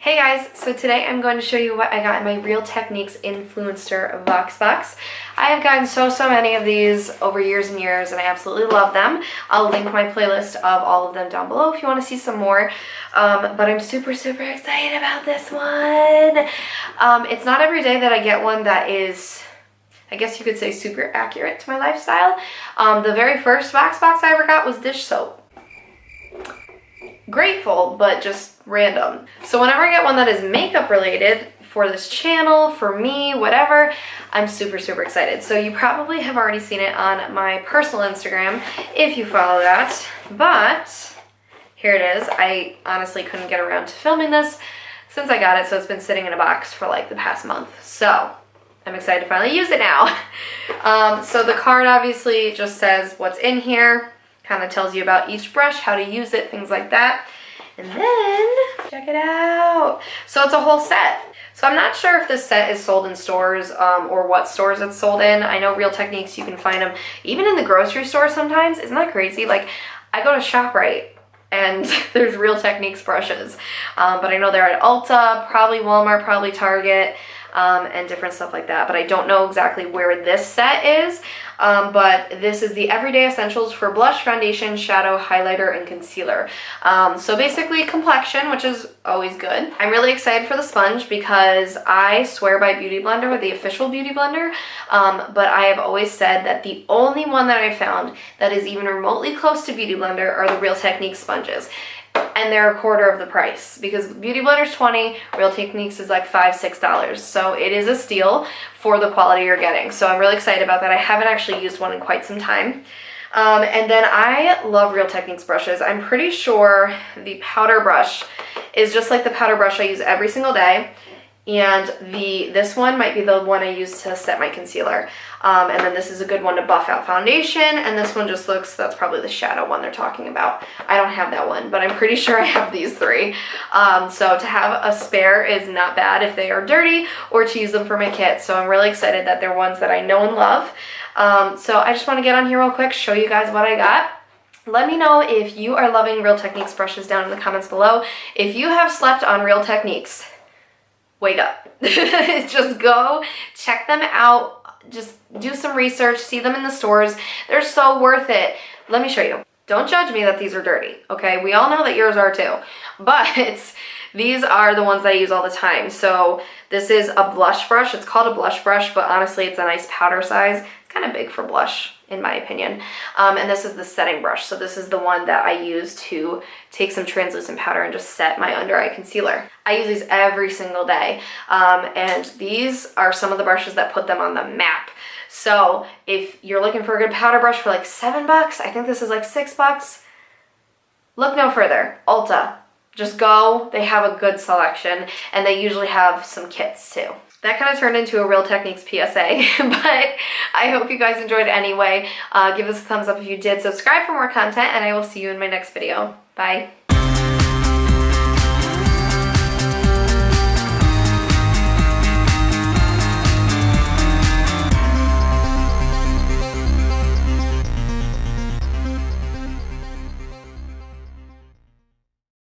Hey guys, so today I'm going to show you what I got in my Real Techniques Influencer VoxBox. I have gotten so many of these over years and years and I absolutely love them. I'll link my playlist of all of them down below if you want to see some more. But I'm super excited about this one. It's not every day that I get one that is, I guess you could say, super accurate to my lifestyle. The very first VoxBox I ever got was dish soap. Grateful, but just random. So whenever I get one that is makeup related for this channel, for me, whatever, I'm super excited. So you probably have already seen it on my personal Instagram if you follow that, but here it is. I honestly couldn't get around to filming this since I got it, so it's been sitting in a box for like the past month. So I'm excited to finally use it now. So the card obviously just says what's in here, kind of tells you about each brush, how to use it, things like that. And then, check it out. So it's a whole set. So I'm not sure if this set is sold in stores or what stores it's sold in. I know Real Techniques, you can find them even in the grocery store sometimes. Isn't that crazy? Like, I go to ShopRite and there's Real Techniques brushes. But I know they're at Ulta, probably Walmart, probably Target, and different stuff like that. But I don't know exactly where this set is. But this is the Everyday Essentials for Blush, Foundation, Shadow, Highlighter, and Concealer. So basically complexion, which is always good. I'm really excited for the sponge because I swear by Beauty Blender, the official Beauty Blender, but I have always said that the only one that I've found that is even remotely close to Beauty Blender are the Real Techniques sponges. And they're a quarter of the price because Beauty Blender's $20, Real Techniques is like $5, $6. So it is a steal for the quality you're getting. So I'm really excited about that. I haven't actually used one in quite some time. And then I love Real Techniques brushes. I'm pretty sure the powder brush is just like the powder brush I use every single day. And this one might be the one I use to set my concealer. And then this is a good one to buff out foundation. And this one just looks, that's probably the shadow one they're talking about. I don't have that one, but I'm pretty sure I have these three. So to have a spare is not bad if they are dirty or to use them for my kit. So I'm really excited that they're ones that I know and love. So I just want to get on here real quick, show you guys what I got. Let me know if you are loving Real Techniques brushes down in the comments below. If you have slept on Real Techniques, wake up. Just go check them out. Just do some research, see them in the stores. They're so worth it. Let me show you. Don't judge me that these are dirty, okay? We all know that yours are too, but these are the ones that I use all the time. So this is a blush brush. It's called a blush brush, but honestly, it's a nice powder size. It's kind of big for blush, in my opinion. And this is the setting brush. So this is the one that I use to take some translucent powder and just set my under eye concealer. I use these every single day. And these are some of the brushes that put them on the map. So if you're looking for a good powder brush for like $7, I think this is like $6, look no further. Ulta. Just go. They have a good selection and they usually have some kits too. That kind of turned into a Real Techniques PSA, but I hope you guys enjoyed anyway. Give us a thumbs up if you did. Subscribe for more content, and I will see you in my next video. Bye.